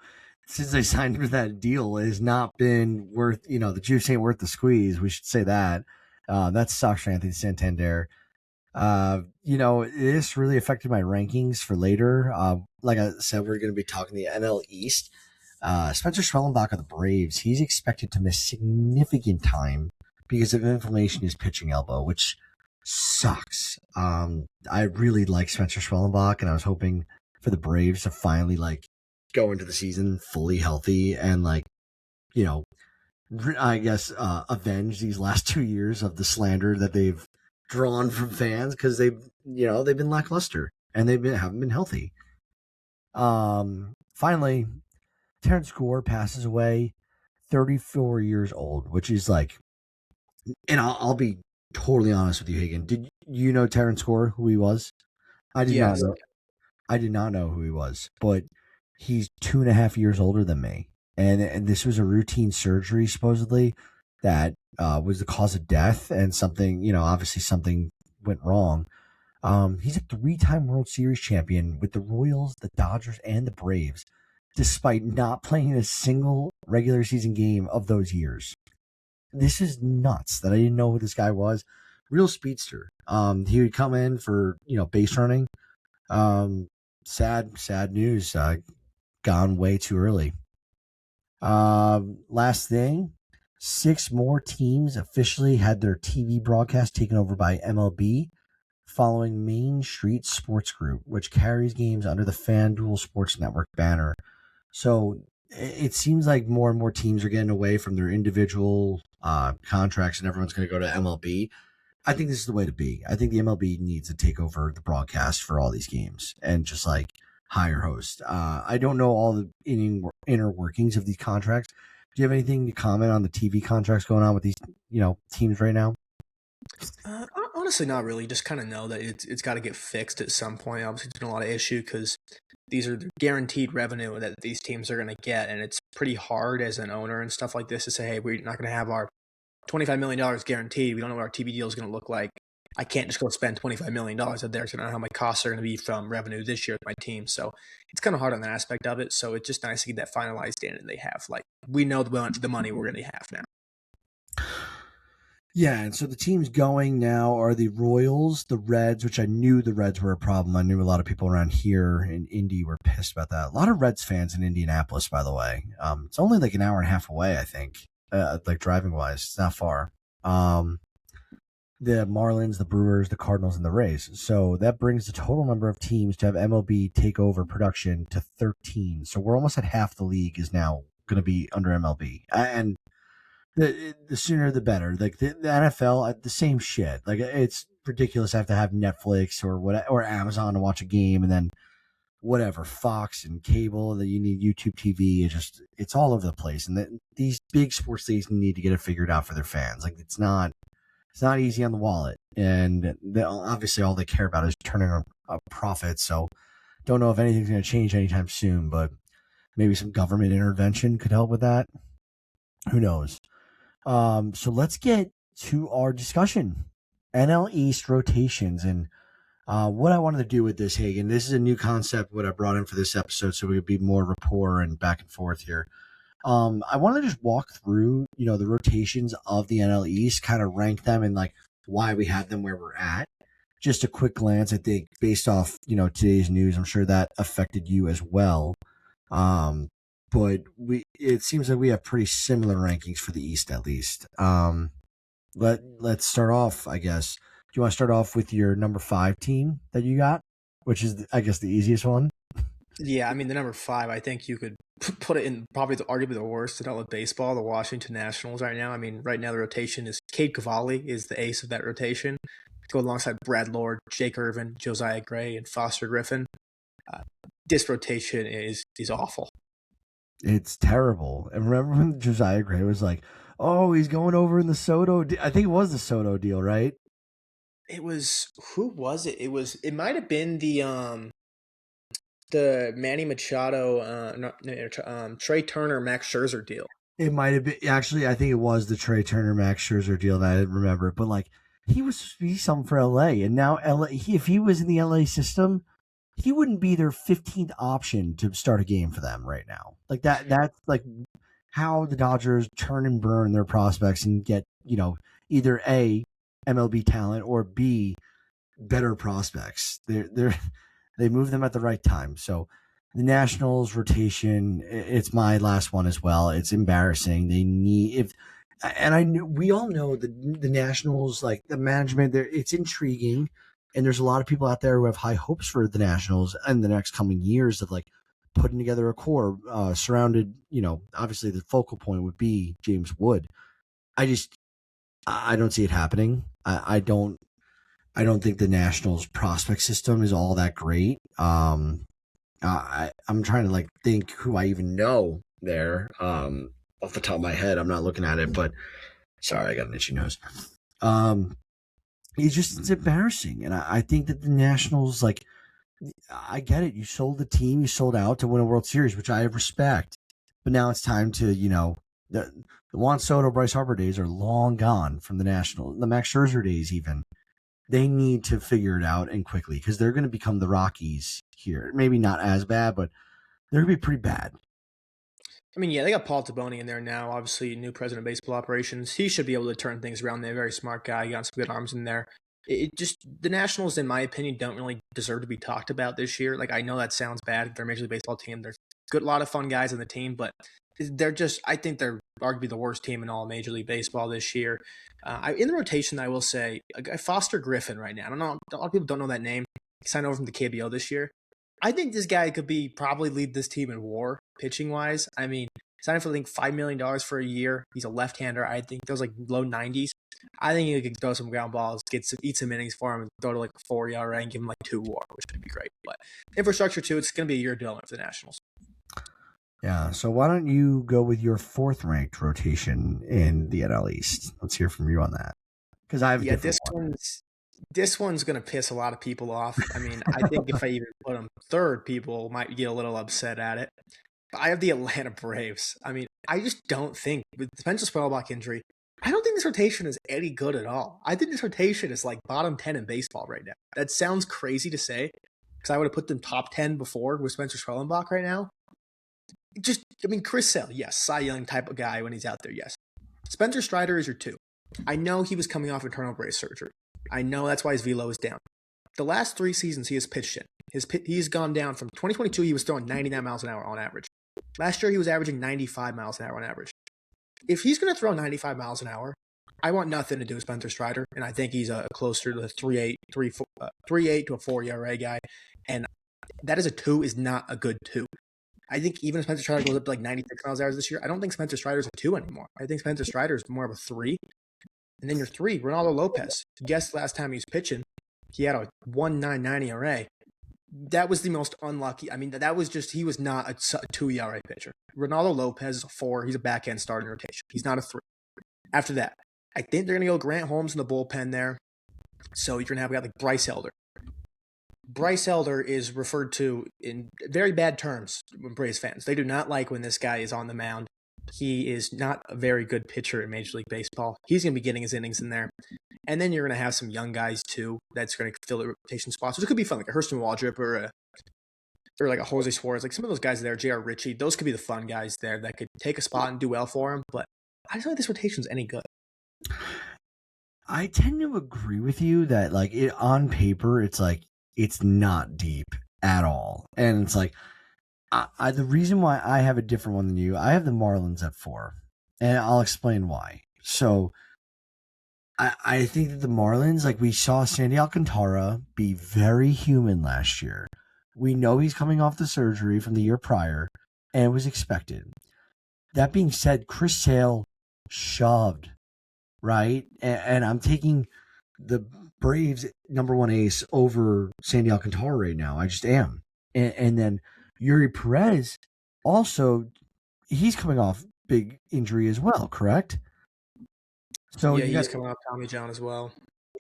A: since they signed for that deal, has not been worth, the juice ain't worth the squeeze. We should say that. That sucks for Anthony Santander. This really affected my rankings for later. Like I said, we're going to be talking the NL East. Spencer Schwellenbach of the Braves, he's expected to miss significant time because of inflammation in his pitching elbow, which sucks. I really like Spencer Schwellenbach, and I was hoping for the Braves to finally go into the season fully healthy and avenge these last 2 years of the slander that they've drawn from fans because they've been lackluster and haven't been healthy. Finally, Terrence Gore passes away, 34 years old, which is and I'll be totally honest with you, Hagen. Did you know Terrence Gore, who he was? I did not
B: Yes.
A: know. I did not know who he was, but he's 2.5 years older than me, and this was a routine surgery supposedly that was the cause of death, and something obviously something went wrong. He's a three-time World Series champion with the Royals, the Dodgers, and the Braves, despite not playing a single regular season game of those years. This is nuts that I didn't know who this guy was. Real speedster. He would come in for base running. Um, sad news. Gone way too early. Last thing, 6 more teams officially had their TV broadcast taken over by MLB following Main Street Sports Group, which carries games under the FanDuel Sports Network banner. So it seems like more and more teams are getting away from their individual contracts and everyone's going to go to MLB. I think this is the way to be. I think the MLB needs to take over the broadcast for all these games and just like hire hosts. I don't know all the inner workings of these contracts. Do you have anything to comment on the TV contracts going on with these, teams right now?
B: Honestly, not really. Just kind of know that it's got to get fixed at some point. Obviously, it's been a lot of issue because these are the guaranteed revenue that these teams are going to get, and it's pretty hard as an owner and stuff like this to say, hey, we're not going to have our $25 million guaranteed. We don't know what our TV deal is going to look like. I can't just go spend $25 million out there because I don't know how my costs are going to be from revenue this year with my team. So it's kind of hard on that aspect of it. So it's just nice to get that finalized in, and they have like we know the money we're going to have now.
A: Yeah, and so the teams going now are the Royals, the Reds, which I knew the Reds were a problem. I knew a lot of people around here in Indy were pissed about that. A lot of Reds fans in Indianapolis, by the way. It's only like an hour and a half away, I think, like driving wise. It's not far. The Marlins, the Brewers, the Cardinals, and the Rays. So that brings the total number of teams to have MLB take over production to 13. So we're almost at half the league is now going to be under MLB. And the sooner the better. Like the NFL, the same shit. Like it's ridiculous. I have to have Netflix or Amazon to watch a game, and then whatever Fox and cable that you need YouTube TV. It's all over the place. And these big sports leagues need to get it figured out for their fans. Like it's not easy on the wallet, and obviously all they care about is turning a profit. So don't know if anything's going to change anytime soon, but maybe some government intervention could help with that. Who knows? So let's get to our discussion. NL East rotations and what I wanted to do with this, Hagen. This is a new concept what I brought in for this episode, so we would be more rapport and back and forth here. I want to just walk through, the rotations of the NL East, kind of rank them and like why we have them where we're at. Just a quick glance, I think, based off, today's news. I'm sure that affected you as well. But it seems like we have pretty similar rankings for the East, at least. Let's start off, I guess. Do you want to start off with your number 5 team that you got, which is, I guess, the easiest one?
B: Yeah, I mean the number 5. I think you could put it in probably arguably the worst in all of baseball, the Washington Nationals right now. I mean, right now the rotation is Cade Cavalli is the ace of that rotation, to go alongside Brad Lord, Jake Irvin, Josiah Gray, and Foster Griffin. This rotation is awful.
A: It's terrible. And remember when Josiah Gray was like, "Oh, he's going over in the Soto." I think it was the Soto deal, right?
B: It was who was it? It might have been the Manny Machado, Trey Turner, Max Scherzer deal.
A: It might have been actually. I think it was the Trey Turner Max Scherzer deal that I didn't remember. But like, he was supposed to be something for LA, and now LA. If he was in the LA system, he wouldn't be their 15th option to start a game for them right now. Like that. That's like how the Dodgers turn and burn their prospects and get either A, MLB talent, or B, better prospects. They move them at the right time. So the Nationals rotation, it's my last one as well. It's embarrassing. They need we all know the Nationals, like the management there, it's intriguing, and there's a lot of people out there who have high hopes for the Nationals in the next coming years of like putting together a core surrounded. Obviously the focal point would be James Wood. I don't see it happening. I don't think the Nationals prospect system is all that great. I'm trying to like think who I even know there. Off the top of my head, I'm not looking at it, but sorry, I got an itchy nose. it's embarrassing. And I think that the Nationals, like, I get it. You sold the team, you sold out to win a World Series, which I respect. But now it's time to, the Juan Soto, Bryce Harper days are long gone from the Nationals. The Max Scherzer days, even. They need to figure it out and quickly because they're going to become the Rockies here. Maybe not as bad, but they're going to be pretty bad.
B: I mean, yeah, they got Paul Taboni in there now. Obviously, new president of baseball operations. He should be able to turn things around. They're a very smart guy. He got some good arms in there. It just the Nationals, in my opinion, don't really deserve to be talked about this year. Like I know that sounds bad. They're a Major League Baseball team. There's a lot of fun guys on the team, but they're just. I think they're arguably the worst team in all Major League Baseball this year. In the rotation, I will say, a guy, Foster Griffin right now. I don't know. A lot of people don't know that name. He signed over from the KBO this year. I think this guy could probably lead this team in WAR pitching wise. I mean, signed for I think $5 million for a year. He's a left-hander. I think those like low 90s. I think he could throw some ground balls, eat some innings for him, and throw to like a 4 ERA and give him like 2 WAR, which would be great. But infrastructure too, it's going to be a year development for the Nationals.
A: Yeah. So why don't you go with your 4th-ranked rotation in the NL East? Let's hear from you on that. Because I have a different one.
B: This one's going to piss a lot of people off. I mean, I think if I even put him 3rd, people might get a little upset at it. But I have the Atlanta Braves. I mean, I just don't think, with the Spencer Spellbach injury, I don't think this rotation is any good at all. I think this rotation is like bottom 10 in baseball right now. That sounds crazy to say, because I would have put them top 10 before with Spencer Spellbach right now. Chris Sale, yes, Cy Young type of guy when he's out there, yes. Spencer Strider is your 2. I know he was coming off internal brace surgery. I know that's why his velo is down. The last 3 seasons he has pitched in, he's gone down from 2022, he was throwing 99 miles an hour on average. Last year, he was averaging 95 miles an hour on average. If he's going to throw 95 miles an hour, I want nothing to do with Spencer Strider, and I think he's closer to the 3.8 to a 4 ERA guy, and that is a 2 is not a good 2. I think even if Spencer Strider goes up to like 96 miles an hour this year, I don't think Spencer Strider's a 2 anymore. I think Spencer Strider is more of a 3. And then your 3, Ronaldo Lopez. Guess last time he was pitching, he had a 1.99 ERA. That was the most unlucky. I mean, that was just, he was not a 2 ERA pitcher. Ronaldo Lopez is a 4. He's a back-end starting rotation. He's not a 3. After that, I think they're going to go Grant Holmes in the bullpen there. So you're going to have a guy like Bryce Elder. Bryce Elder is referred to in very bad terms when Braves fans. They do not like when this guy is on the mound. He is not a very good pitcher in Major League Baseball. He's going to be getting his innings in there. And then you're going to have some young guys, too, that's going to fill the rotation spots. So it could be fun, like a Hurston Waldrop or like a Jose Suarez. Like some of those guys there, J.R. Ritchie, those could be the fun guys there that could take a spot and do well for him. But I don't think this rotation's any good.
A: I tend to agree with you that, like, on paper, it's like, it's not deep at all. And it's like, the reason why I have a different one than you, I have the Marlins at 4, and I'll explain why. So, I think that the Marlins, like we saw Sandy Alcantara be very human last year. We know he's coming off the surgery from the year prior, and it was expected. That being said, Chris Sale shoved, right? And I'm taking the Braves' #1 ace over Sandy Alcantara right now. I just am. And then Yuri Perez also, he's coming off big injury as well, correct?
B: So yeah, he's coming off Tommy John as well.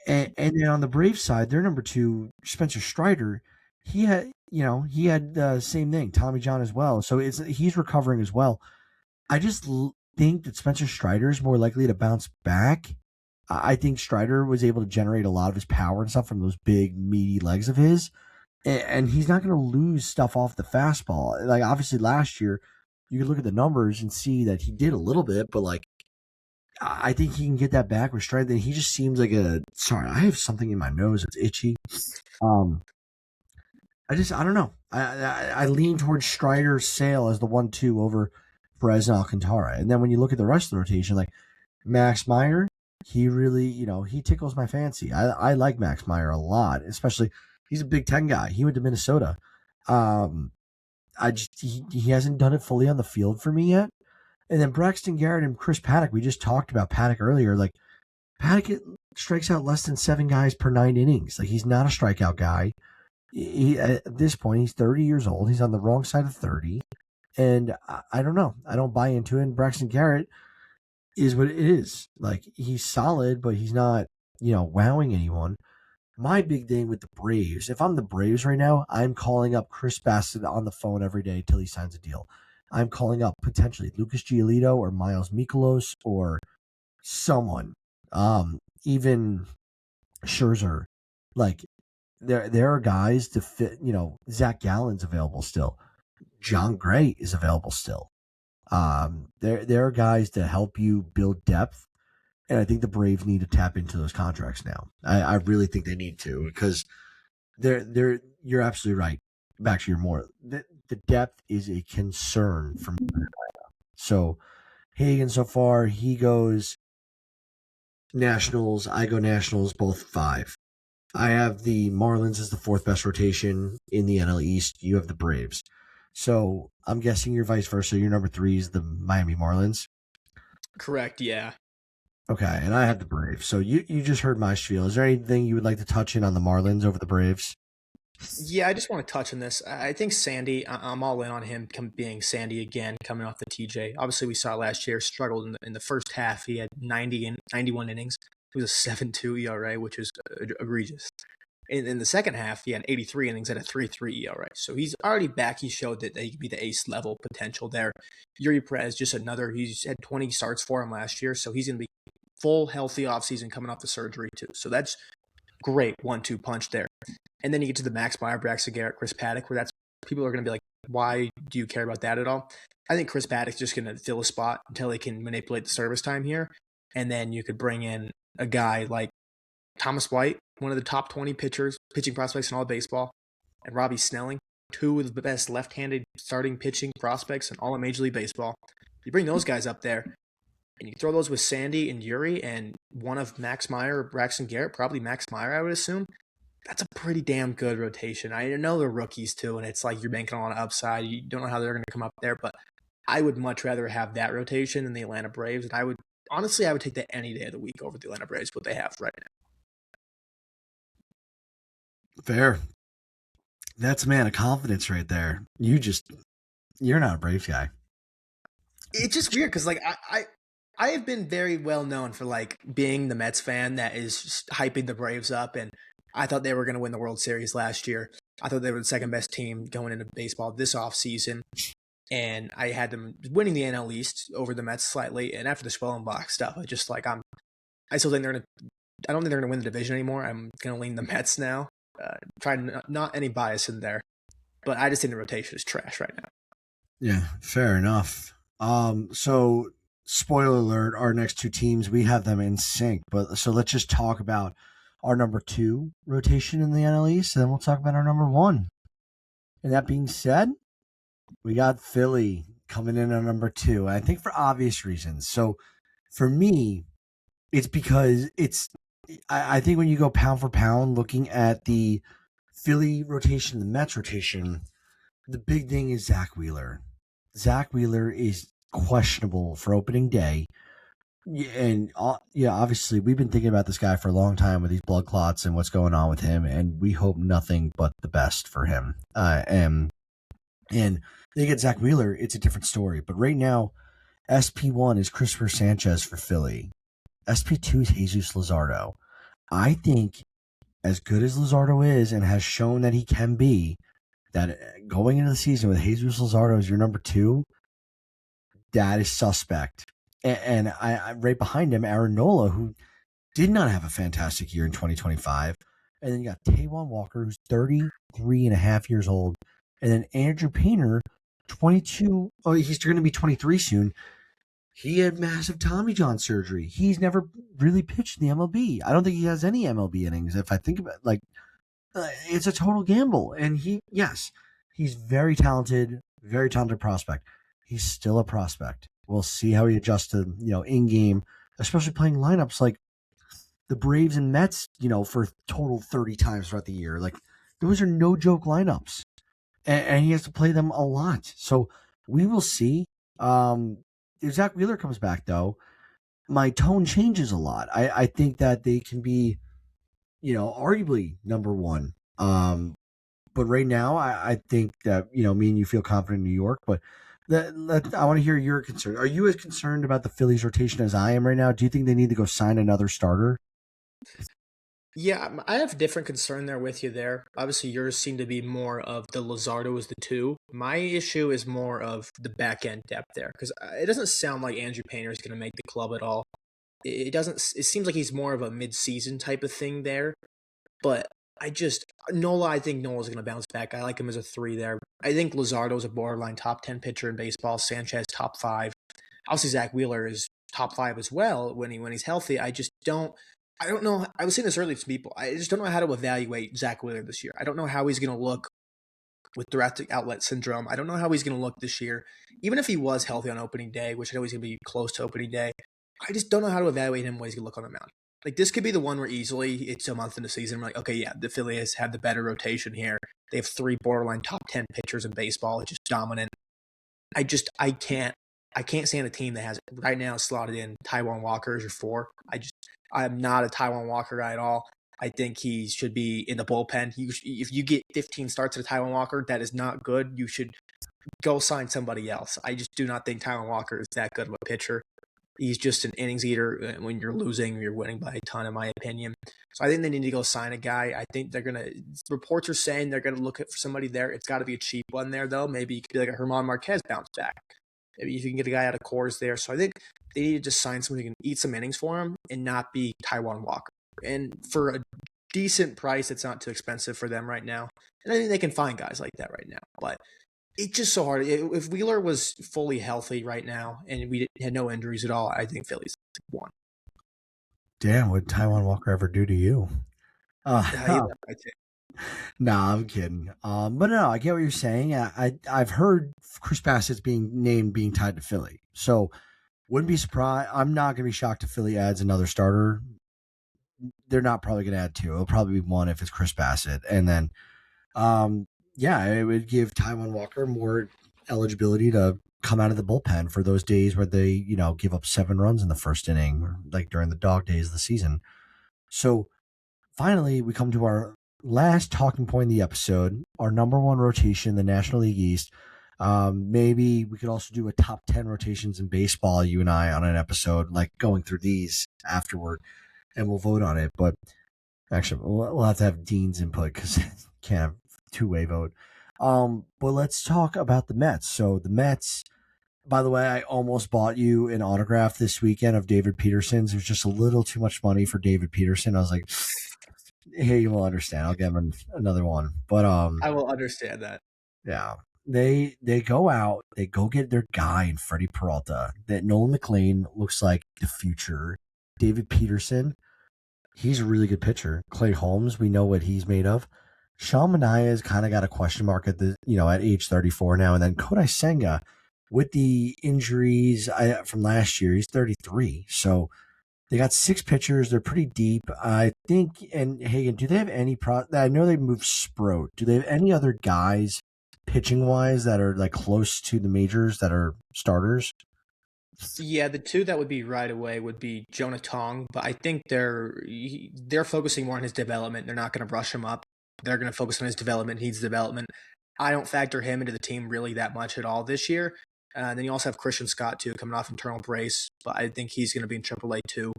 A: And then on the Braves side, their #2, Spencer Strider, he had the same thing, Tommy John as well. So he's recovering as well. I just think that Spencer Strider is more likely to bounce back. I think Strider was able to generate a lot of his power and stuff from those big, meaty legs of his. And he's not going to lose stuff off the fastball. Like, obviously, last year, you could look at the numbers and see that he did a little bit, but, like, I think he can get that back with Strider. He just seems like sorry, I have something in my nose that's itchy. I don't know. I lean towards Strider Sale as the 1-2 over Perez and Alcantara. And then when you look at the rest of the rotation, like Max Meyer, he really, he tickles my fancy. I like Max Meyer a lot, especially he's a Big Ten guy. He went to Minnesota. He hasn't done it fully on the field for me yet. And then Braxton Garrett and Chris Paddock, we just talked about Paddock earlier. Like, Paddock strikes out less than 7 guys per 9 innings. Like, he's not a strikeout guy. At this point, he's 30 years old. He's on the wrong side of 30. And I don't know. I don't buy into it. And Braxton Garrett is what it is. Like, he's solid, but he's not wowing anyone. My big thing with the Braves, if I'm the Braves right now, I'm calling up Chris Bassett on the phone every day till he signs a deal. I'm calling up potentially Lucas Giolito or Miles Mikolas or someone, even Scherzer. Like there are guys to fit. Zach Gallen's available still. John Gray is available still. There are guys to help you build depth, and I think the Braves need to tap into those contracts now. I really think they need to because they're you're absolutely right. Back to your more the depth is a concern for me. So Hagen so far he goes Nationals. I go Nationals both 5. I have the Marlins as the 4th best rotation in the NL East. You have the Braves. So I'm guessing you're vice versa. Your number 3 is the Miami Marlins.
B: Correct, yeah.
A: Okay, and I have the Braves. So you just heard my spiel. Is there anything you would like to touch in on the Marlins over the Braves?
B: Yeah, I just want to touch on this. I think Sandy, I'm all in on him being Sandy again, coming off the TJ. Obviously, we saw last year struggled in the first half. He had 90 and 91 innings. It was a 7.2 ERA, which is egregious. In the second half, he had 83 innings at a 3.3 ERA. So he's already back. He showed that he could be the ace level potential there. Yuri Perez, just another. He's had 20 starts for him last year, so he's going to be full healthy offseason coming off the surgery too. So that's great 1-2 punch there. And then you get to the Max Meyer, Braxton Garrett, Chris Paddock, where that's people are going to be like, why do you care about that at all? I think Chris Paddock's just going to fill a spot until he can manipulate the service time here. And then you could bring in a guy like Thomas White, one of the top 20 pitching prospects in all of baseball, and Robbie Snelling, 2 of the best left-handed starting pitching prospects in all of Major League Baseball. You bring those guys up there, and you throw those with Sandy and Yuri and one of Max Meyer or Braxton Garrett, probably Max Meyer, I would assume. That's a pretty damn good rotation. I know they're rookies too, and it's like you're banking on an upside. You don't know how they're going to come up there, but I would much rather have that rotation than the Atlanta Braves. And I would take that any day of the week over the Atlanta Braves, what they have right now.
A: Fair. That's a man of confidence right there. You're not a Braves guy.
B: It's just weird because like I have been very well known for like being the Mets fan that is just hyping the Braves up, and I thought they were going to win the World Series last year. I thought they were the second best team going into baseball this offseason, and I had them winning the NL East over the Mets slightly. And after the Schwellenbach stuff, I still think I don't think they're going to win the division anymore. I'm going to lean the Mets now. Trying not any bias in there, but I just think the rotation is trash right now.
A: Yeah, fair enough. So spoiler alert, our next 2 teams, we have them in sync. But so let's just talk about our number 2 rotation in the NL East, and then we'll talk about our number 1. And that being said, we got Philly coming in on number 2. I think for obvious reasons. So for me, it's because I think when you go pound for pound, looking at the Philly rotation, the Mets rotation, the big thing is Zach Wheeler. Zach Wheeler is questionable for opening day. And obviously we've been thinking about this guy for a long time with these blood clots and what's going on with him, and we hope nothing but the best for him. And they get Zach Wheeler, it's a different story. But right now, SP1 is Christopher Sanchez for Philly. SP2 is Jesus Luzardo. I think as good as Luzardo is and has shown that he can be, that going into the season with Jesus Luzardo as your number 2, that is suspect. And I right behind him, Aaron Nola, who did not have a fantastic year in 2025. And then you got Taijuan Walker, who's 33 and a half years old. And then Andrew Painter, 22. Oh, he's going to be 23 soon. He had massive Tommy John surgery. He's never really pitched in the MLB. I don't think he has any MLB innings. If I think about it, it's a total gamble. And he's very talented prospect. He's still a prospect. We'll see how he adjusts to, in game, especially playing lineups like the Braves and Mets, for total 30 times throughout the year. Like, those are no joke lineups. And he has to play them a lot. So we will see. If Zach Wheeler comes back, though, my tone changes a lot. I think that they can be, arguably number 1. But right now, I think that, me and you feel confident in New York. But I want to hear your concern. Are you as concerned about the Phillies rotation as I am right now? Do you think they need to go sign another starter?
B: Yeah, I have a different concern there with you there. Obviously, yours seem to be more of the Luzardo as the two. My issue is more of the back end depth there because it doesn't sound like Andrew Painter is going to make the club at all. It doesn't. It seems like he's more of a mid-season type of thing there. But I just Nola. I think Nola's going to bounce back. I like him as a three there. I think Luzardo's a borderline top 10 pitcher in baseball. Sanchez top five. Obviously, Zach Wheeler is top five as well when he's healthy. I just don't. I don't know. I was saying this earlier to people. I just don't know how to evaluate Zach Wheeler this year. I don't know how he's going to look with thoracic outlet syndrome. I don't know how he's going to look this year. Even if he was healthy on opening day, which I know he's going to be close to opening day, I just don't know how to evaluate him when he's going to look on the mound. Like, this could be the one where easily it's a month in the season. We're like, okay, yeah, the Phillies have the better rotation here. They have three borderline top 10 pitchers in baseball. It's just dominant. I can't stand a team that has right now slotted in Taijuan Walker as your four. I'm not a Taijuan Walker guy at all. I think he should be in the bullpen. If you get 15 starts at a Taijuan Walker, that is not good. You should go sign somebody else. I just do not think Taijuan Walker is that good of a pitcher. He's just an innings eater. When you're losing, you're winning by a ton, in my opinion. So I think they need to go sign a guy. I think they're going to – reports are saying they're going to look for somebody there. It's got to be a cheap one there, though. Maybe you could be like a Herman Marquez bounce back. Maybe if you can get a guy out of Coors there. So I think they need to just sign somebody who can eat some innings for him and not be Taijuan Walker. And for a decent price, it's not too expensive for them right now. And I think they can find guys like that right now. But it's just so hard. If Wheeler was fully healthy right now and we had no injuries at all, I think Phillies won.
A: Damn, what Taijuan Walker ever do to you? Nah, I'm kidding. But no, I get what you're saying. I've heard Chris Bassett's being tied to Philly, so wouldn't be surprised. I'm not gonna be shocked if Philly adds another starter. They're not probably gonna add two. It'll probably be one if it's Chris Bassett, and then, yeah, it would give Taijuan Walker more eligibility to come out of the bullpen for those days where they, give up 7 runs in the first inning, like during the dog days of the season. So finally, we come to our last talking point in the episode, our number one rotation in the National League East. Maybe we could also do a top 10 rotations in baseball, you and I, on an episode, like going through these afterward, and we'll vote on it. But actually, we'll have to have Dean's input because can't have two-way vote. But let's talk about the Mets. So the Mets, by the way, I almost bought you an autograph this weekend of David Peterson's. It was just a little too much money for David Peterson. I was like, hey, you will understand. I'll give him another one. But
B: I will understand that.
A: Yeah. They go out, they go get their guy in Freddie Peralta. That Nolan McLean looks like the future. David Peterson, he's a really good pitcher. Clay Holmes, we know what he's made of. Sean Manaea's kind of got a question mark at at age 34 now. And then Kodai Senga, with the injuries from last year, he's 33. So they got 6 pitchers. They're pretty deep. I think, and Hagen, do they have any I know they moved Sproat. Do they have any other guys pitching-wise that are like close to the majors that are starters?
B: Yeah, the two that would be right away would be Jonah Tong, but I think they're focusing more on his development. They're not going to rush him up. They're going to focus on his development. He needs development. I don't factor him into the team really that much at all this year. Then you also have Christian Scott, too, coming off internal brace, but I think he's going to be in AAA, too.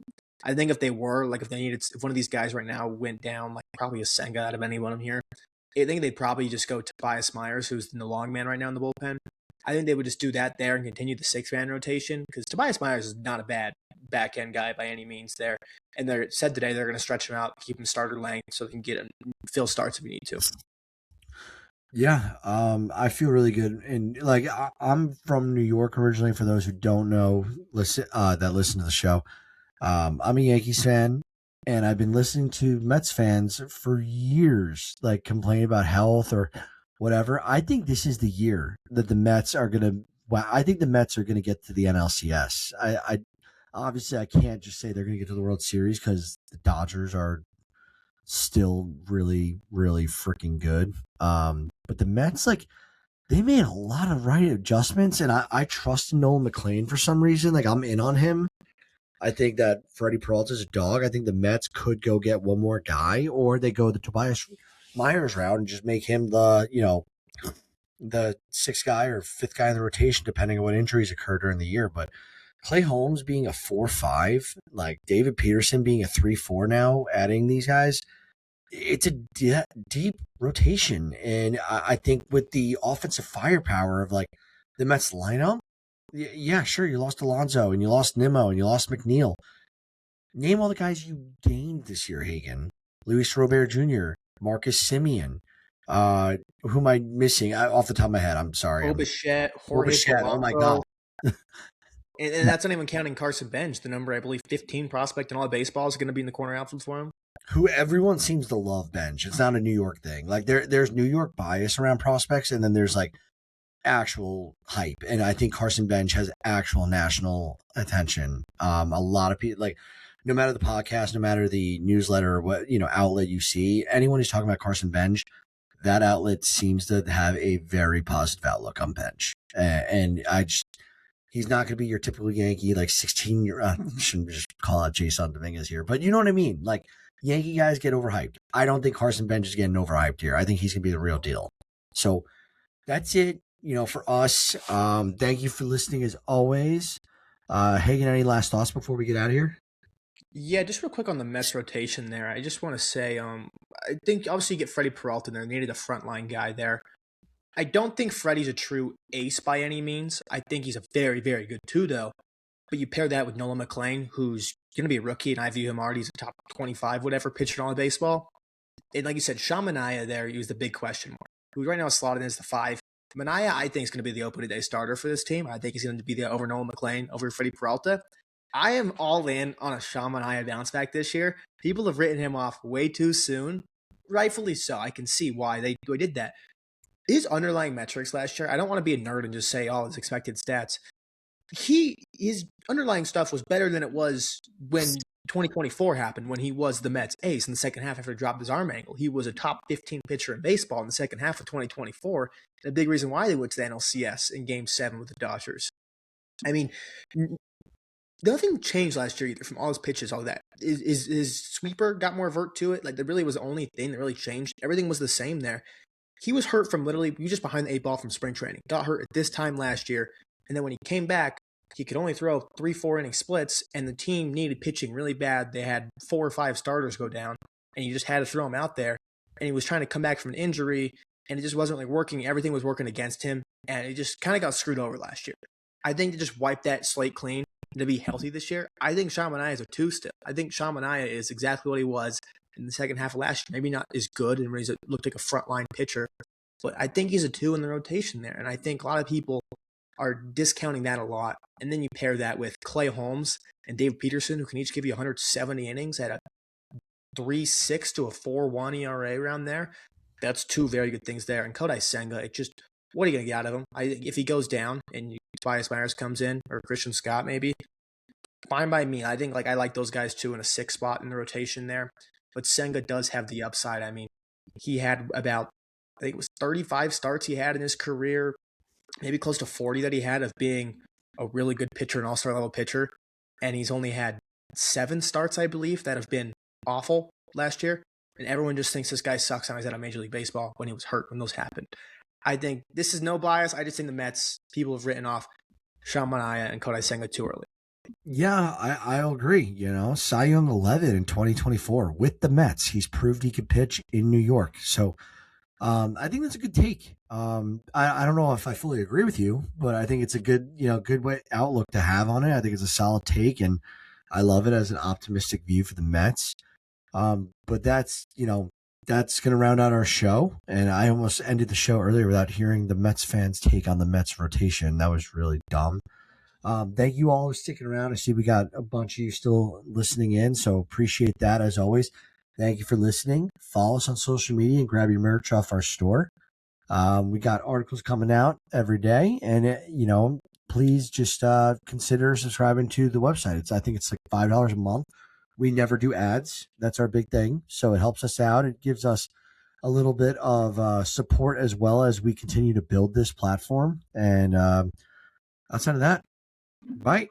B: I think if one of these guys right now went down, like probably a Senga out of any one of them here, I think they'd probably just go to Tobias Myers, who's in the long man right now in the bullpen. I think they would just do that there and continue the 6-man rotation because Tobias Myers is not a bad back-end guy by any means there. And they're said today they're going to stretch him out, keep him starter length so they can get him fill starts if we need to.
A: Yeah, I feel really good. And like I'm from New York originally, for those who don't know, that listen to the show. I'm a Yankees fan, and I've been listening to Mets fans for years, like complaining about health or whatever. I think this is the year that the Mets are going to. Well, I think the Mets are going to get to the NLCS. I obviously I can't just say they're going to get to the World Series because the Dodgers are still really, really freaking good. But the Mets, like, they made a lot of right adjustments, and I trust Nolan McLean for some reason. Like, I'm in on him. I think that Freddie Peralta's a dog. I think the Mets could go get one more guy, or they go the Tobias Myers route and just make him the 6th guy or 5th guy in the rotation, depending on what injuries occur during the year. But Clay Holmes being a 4-5, like David Peterson being a 3-4 now, adding these guys, it's a deep rotation. And I think with the offensive firepower of like the Mets lineup, yeah, sure, you lost Alonso and you lost Nimmo and you lost McNeil. Name all the guys you gained this year, Hagen. Luis Robert Jr., Marcus Simeon. Who am I missing? Off the top of my head, I'm sorry.
B: Bichette, Jorge
A: Bichette, oh my
B: Polanco.
A: God.
B: And that's not even counting Carson Bench, the number, I believe, 15 prospect in all of baseball is going to be in the corner outfield for him.
A: Who everyone seems to love Bench. It's not a New York thing. Like there's New York bias around prospects, and then there's like actual hype. And I think Carson Bench has actual national attention. A lot of people, like, no matter the podcast, no matter the newsletter or what outlet you see, anyone who's talking about Carson Bench, that outlet seems to have a very positive outlook on Bench. And he's not going to be your typical Yankee, like 16-year. I shouldn't just call out Jason Dominguez here, but you know what I mean. Like, Yankee guys get overhyped. I don't think Carson Bench is getting overhyped here. I think he's going to be the real deal. So that's it, for us. Thank you for listening as always. Hagen, any last thoughts before we get out of here?
B: Yeah, just real quick on the Mets rotation there. I just want to say, I think obviously you get Freddie Peralta there. They needed a frontline guy there. I don't think Freddie's a true ace by any means. I think he's a very, very good two, though. But you pair that with Nolan McLean, who's going to be a rookie, and I view him already as a top 25, whatever, pitcher in all of baseball. And like you said, Sean Manaea there, he was the big question mark. Who right now is slotted in as the 5. Manaea, I think, is going to be the opening day starter for this team. I think he's going to be there over Nolan McLean, over Freddie Peralta. I am all in on a Sean Manaea bounce back this year. People have written him off way too soon. Rightfully so. I can see why they did that. His underlying metrics last year, I don't want to be a nerd and just say all his expected stats. His underlying stuff was better than it was when 2024 happened, when he was the Mets ace in the second half after he dropped his arm angle. He was a top 15 pitcher in baseball in the second half of 2024. And a big reason why they went to the NLCS in Game 7 with the Dodgers. I mean, nothing changed last year either from all his pitches, all that. His sweeper got more vert to it. Like, that really was the only thing that really changed. Everything was the same there. He was hurt from literally, he was just behind the 8 ball from spring training. Got hurt at this time last year. And then when he came back, he could only throw 3-4 inning splits, and the team needed pitching really bad. They had 4 or 5 starters go down, and you just had to throw him out there. And he was trying to come back from an injury, and it just wasn't really working. Everything was working against him, and it just kind of got screwed over last year. I think to just wipe that slate clean and to be healthy this year, I think Sean Manaea is a 2 still. I think Sean Manaea is exactly what he was in the second half of last year. Maybe not as good, and he looked like a frontline pitcher, but I think he's a 2 in the rotation there, and I think a lot of people are discounting that a lot. And then you pair that with Clay Holmes and David Peterson, who can each give you 170 innings at a 3.6 to a 4.1 ERA around there. That's 2 very good things there. And Kodai Senga, what are you going to get out of him? If he goes down and Tobias Myers comes in, or Christian Scott maybe, fine by me. I think I like those guys too in a 6 spot in the rotation there. But Senga does have the upside. I mean, he had about, I think it was 35 starts he had in his career, maybe close to 40 that he had of being a really good pitcher, an all-star level pitcher. And he's only had 7 starts, I believe, that have been awful last year. And everyone just thinks this guy sucks and he's out of Major League Baseball when he was hurt, when those happened. I think this is no bias. I just think the Mets, people have written off Sean Manaea and Kodai Senga too early.
A: Yeah, I'll agree. Cy Young 11 in 2024 with the Mets. He's proved he could pitch in New York. So I think that's a good take. I don't know if I fully agree with you, but I think it's a good, good way outlook to have on it. I think it's a solid take, and I love it as an optimistic view for the Mets. But that's going to round out our show. And I almost ended the show earlier without hearing the Mets fans' take on the Mets rotation. That was really dumb. Thank you all for sticking around. I see we got a bunch of you still listening in, so appreciate that as always. Thank you for listening. Follow us on social media and grab your merch off our store. We got articles coming out every day, and please just consider subscribing to the website. I think it's like $5 a month. We never do ads. That's our big thing. So it helps us out. It gives us a little bit of support as well as we continue to build this platform. And outside of that, bye.